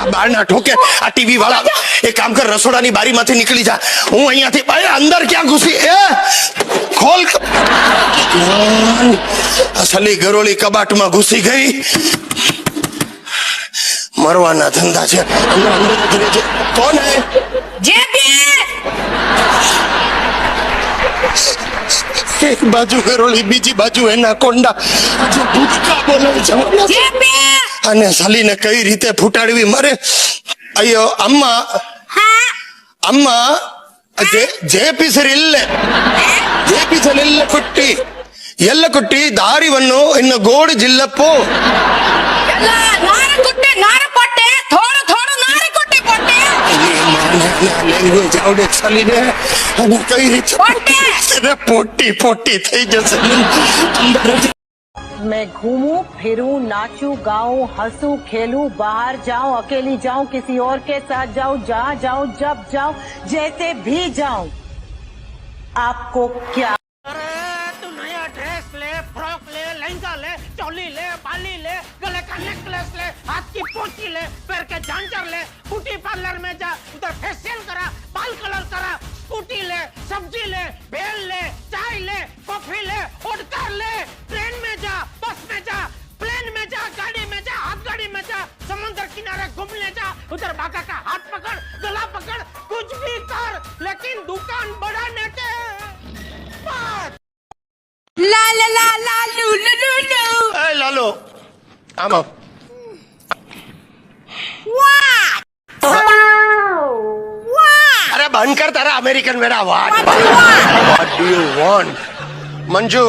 આ બારના ઠોકે આ ટીવી વાળા. એક કામ કર, રસોડાની બારીમાંથી નીકળી જા. હું અહીંયાથી અંદર ક્યાં ઘૂસી? ખોલ. અસલી ગરોળી કબાટમાં ઘૂસી ગઈ. મરવાના ધંધા છે. કોણ હે? એક બાજુ ગરોળી, બીજી બાજુ એના કોંડા. ભૂટકા બોલાવી જવાના. અને સાલીને કઈ રીતે ફૂટાડવી મરે. ಅಯ್ಯೋ ಅಮ್ಮ ಅಮ್ಮ ಜೇಪಿಸರಿಲ್ಲ ಕುಟ್ಟಿ ಎಲ್ಲ ಕುಟ್ಟಿ ದಾರಿವನ್ನು ಇನ್ನು ಗೋಡು ಜಿಲ್ಲಪ್ಪು ಲ್ಯಾಂಗ್ವೇಜ್ આવડે ચાલીને અને કઈ રીતે પોટી પોટી થઈ જશે. मैं घूमूं फिरूं नाचूं गाऊं हंसूं खेलूं बाहर जाऊं अकेली जाऊं किसी और के साथ जाऊं जहां जाऊं जब जाऊं जैसे भी जाऊं आपको क्या. तू नया ड्रेस ले, फ्रॉक ले, लहंगा ले, चोली ले, बाली ले, गले का नेकलेस ले, हाथ की पोची ले, पैर के झांझर ले, ब्यूटी पार्लर में जा, उधर फेशियल करा, बाल कलर करा, स्कूटी ले, सब्जी ले, भेल ले, चाय ले, कॉफी ले, ओडकार ले, ट्रेन में जा, बस में जा, प्लेन में जा, गाड़ी में जा, हाथ गाड़ी में जा, समुद्र किनारे घूमने जा, उधर बाका का हाथ पकड़, गला पकड़, कुछ भी कर, लेकिन दुकान बढ़ाने के बाद. La la la la lu lu lu lu. એ લાલો આમાં અરે બંધ કર તારા અમેરિકન વેડા. What do you want? Manju,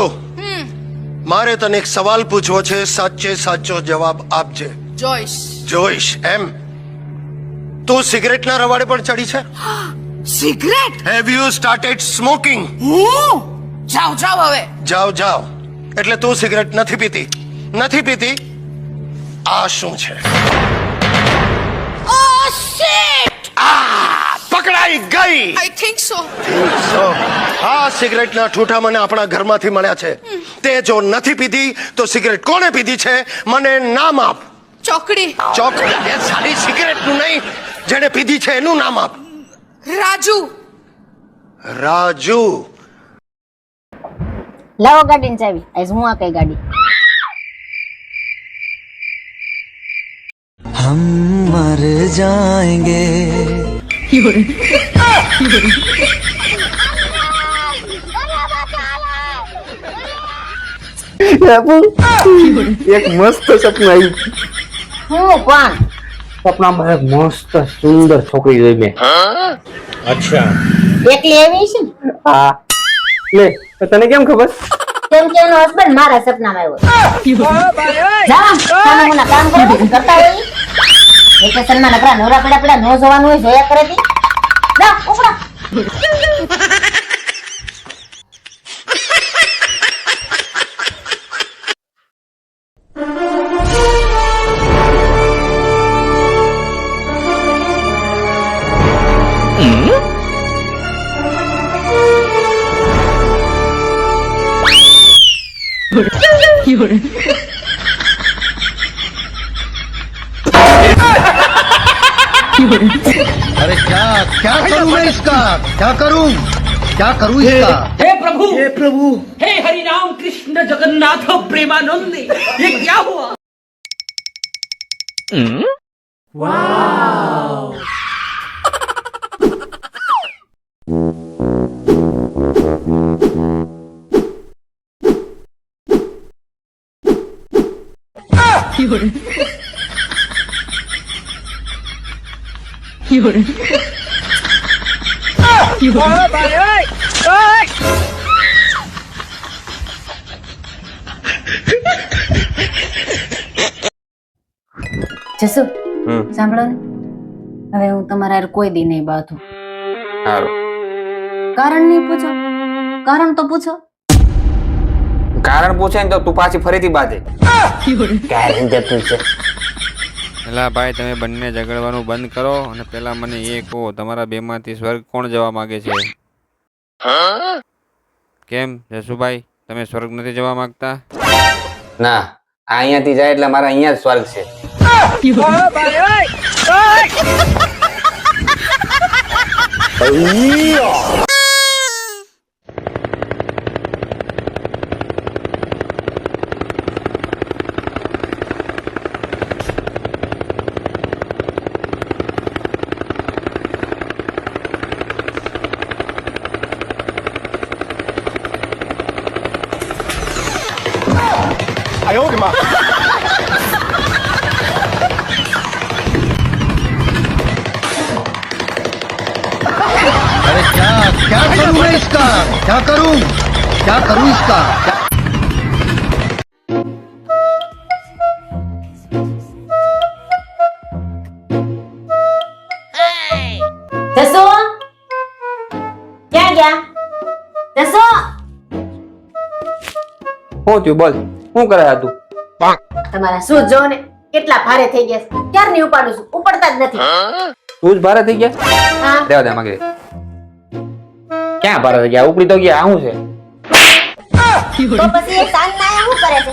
મારે તને એક સવાલ પૂછવો છે, સાચે સાચો જવાબ આપજે. જોઈશ એમ? તું સિગરેટના રવાડે પર ચડી છે? Cigarette? Have you started smoking? જાવ હવે. જાવ એટલે તું સિગરેટ નથી પીતી? આ શું છે? Oh shit! પકડાઈ ગઈ. I think so. આ સિગરેટના ઠૂઠા મને આપણા ઘરમાંથી મળ્યા છે. તે જો નથી પીધી તો સિગરેટ કોણે પીધી છે મને નામ આપ. ચોકડી. એ સારી સિગરેટનું નહીં, જેને પીધી છે એનું નામ આપ. રાજુ. લાવો ગાડીની ચાવી. આજ હું આ કઈ ગાડી. हम मर जाएंगे. એક મસ્ત સપનું આવ્યું. હું પણ સપનામાં એક મસ્ત સુંદર છોકરી જોઈ મેં. અચ્છા, એકલી આવી છે ને? હા. લે, તો તને કેમ ખબર? કેમ કે એનો હસબન્ડ મારા સપનામાં આવ્યો. જામ સામે મુના કામ કરતા હોય. વેકેશનમાં નકરા નવરા પડ્યા નો જોવાનું હોય, જોયા કરે તી. જા ઉપડા. अरे क्या करूं मैं इसका? क्या करूं इसका? हे प्रभु, हे हरि राम कृष्ण जगन्नाथ प्रेमानंद, ये क्या हुआ? જસુ સાંભળો ને, હવે હું તમારા હારે કોઈ દી નહીં બાંધું. કારણ નહીં પૂછો? કારણ તો પૂછો. કારણ પૂછે ને તો તું પાછી ફરીથી બાજે. કારણ જતું છે. પેલા ભાઈ તમે બંને ઝઘડવાનું બંધ કરો અને પેલા મને એ કહો, તમારા બેમાંથી સ્વર્ગ કોણ જવા માંગે છે? કેમ જસુભાઈ, તમે સ્વર્ગ નથી જવા માંગતા? ના, અહીંયાથી જાય એટલે મારા અહીંયા જ સ્વર્ગ છે. अरे क्या करूं मैं इसका? क्या करूं इसका? જસો ક્યાં ગયા? જસો શું થયું બોલ, શું કરે આ તું? તમારા શું જો ને કેટલા ભારે થઈ ગયા છે. ક્યારની ઉપાડું છું, ઉપડતા જ નથી. તું જ ભારે થઈ ગયા? હા દેવા દે માગે. ક્યાં ભારે થઈ ગયા? ઉપડી તો ગયા. આ શું છે? તો પછી એ સાંજ ના આયા શું કરે છે?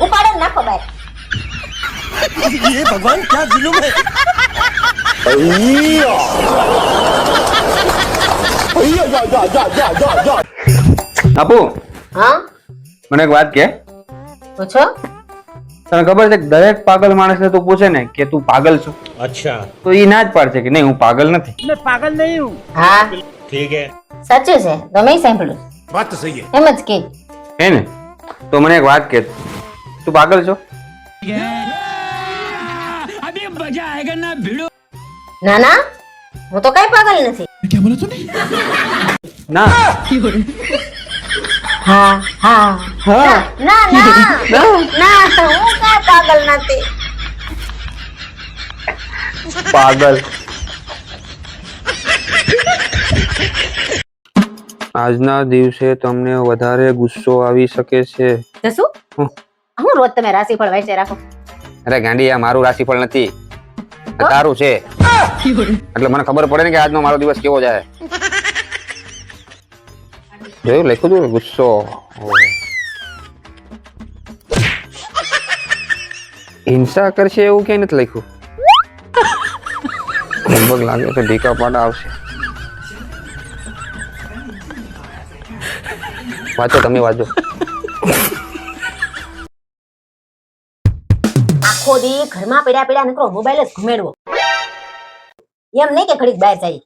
ઉપાડે ને નાખો બહાર. આપુ, હા મને એક વાત કે. પૂછો. તને ખબર છે કે દરેક પાગલ માણસને તું પૂછે ને કે તું પાગલ છો, अच्छा તો ઈ ના જ પાડશે કે નહીં હું પાગલ નથી. मैं पागल नहीं हूँ હા ठीक है સાચું છે, તમે સાંભળ્યું. बात तो सही है એમ જ કે. હે ને? તો મને એક વાત કે, તું પાગલ છો? ના ના, હું તો કઈ પાગલ નથી. ના. હા હા હા. ના ના ના, હું કઈ પાગલ નથી. પાગલ. આજના દિવસે તમને વધારે ગુસ્સો આવી શકે છે. તો શું હું રોજ તમે રાશિફળ વાંચે રાખો? અરે ગાંડી, આ મારું રાશિફળ નથી, આ તારું છે. એટલે મને ખબર પડે ને કે આજનો મારો દિવસ કેવો જાય. જોયું લખ્યું હતું ગુસ્સો. હિંસા કરશે એવું ક્યાંય નથી લખ્યું. લગભગ લાગે તો ઢીકા પાડા આવશે. વાંચો, તમે વાંચો. આખો દી ઘરમાં પડ્યા પડ્યા નકરો મોબાઈલ જ ઘુમેડવો. એમ નહીં કે ઘડીક બહાર જાય.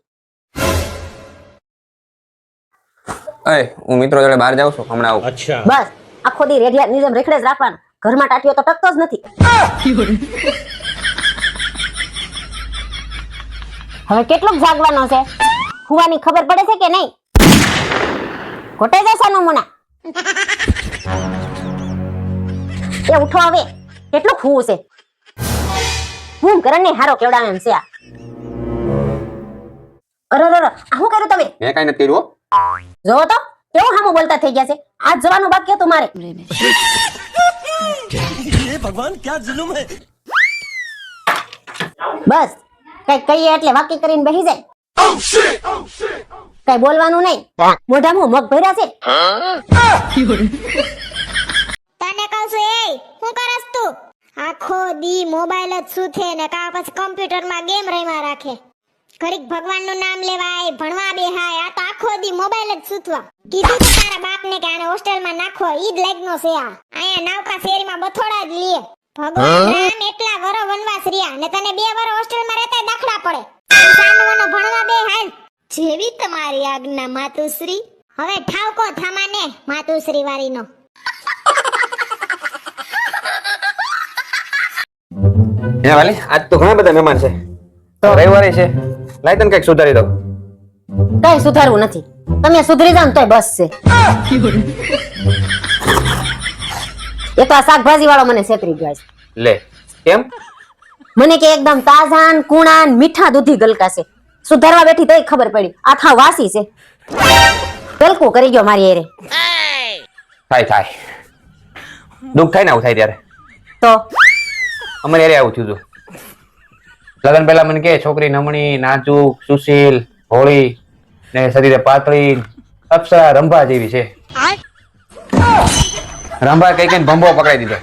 અય હું મિત્રો જોડે બહાર જાઉં છું, હમણાં આવું. अच्छा બસ આખો દી રેડિયા ની જેમ રેખડે જ રાખવાનું. ઘરમાં ટાટીઓ તો ટકતો જ નથી. હવે કેટલું જાગવાનો છે? હુવાની ખબર પડે છે કે નહીં? ઘોટે જશે નમૂના. એ ઉઠો હવે, કેટલું ખુવું છે? હું કરણ ને હારો કેવડાવે એમ છે આ. અરે અરે આ શું કર્યું તમે? મેં કઈ નથી કર્યું હો. જોવો તો કેવું હામું બોલતા થઈ ગયા છે. આજ જવાનું બાકી હતું મારે. બસ કઈ કહીએ એટલે વાકી કરીને બેસી જાય. કઈ બોલવાનું નહીં. મોઢામાં મગ ભર્યા છે. તને કહું છું એ શું કરસ તું? આખો દી મોબાઈલ જ સૂથે ને કા પછી કમ્પ્યુટરમાં ગેમ રમ્યા રાખે. ઘડીક ભગવાનનું નામ લેવાય, ભણવા બેહાય, આ તો આખો દી મોબાઈલ જ સૂથવા. કીધું તો તારા બાપને કે આને હોસ્ટેલમાં નાખો, ઈ જ લાગનો છે આ. અહીંયા નાવકા શેરીમાં બથોડા જ લે. ભગવાન રામ એટલા વરો વનવાસ રહ્યા ને તને 2 વરો હોસ્ટેલમાં રહેતા દાખલા પડે. સાનવાનો ભણવા બે હાલ. જેવી તમારી આજ્ઞા માતુશ્રી. હવે ઠાવકો થામાને માતુશ્રી વાળીનો. હે વાલી, આજ તો ઘણા બધા મહેમાન છે. તો રવિવારે છે, લાય તને કઈક સુધારી દો. કઈ સુધારવું નથી. તમે સુધરી જાવ ને તોય બસ છે. એ તો આ શાકભાજી વાળો મને છેતરી ગયો છે. લે કેમ? મને કે એકદમ તાજા ને કુણા ને મીઠા દૂધી ગલકા છે. સુધારવા બેઠી તોય ખબર પડી આખા વાસી છે. ગલકું કરી ગયો મારી એરે. થાય દુઃખ થાય ને આવું થાય ત્યારે. તો અમારે એરે આવું થયું હતું. લગન પહેલા મને કે છોકરી નમણી, નાજુક, સુશીલ, ભોળી ને શરીરે પાતળી, અપ્સરા રંભા જેવી છે. રંભા કઈ કઈ ભંભો પકડાઈ દીધો.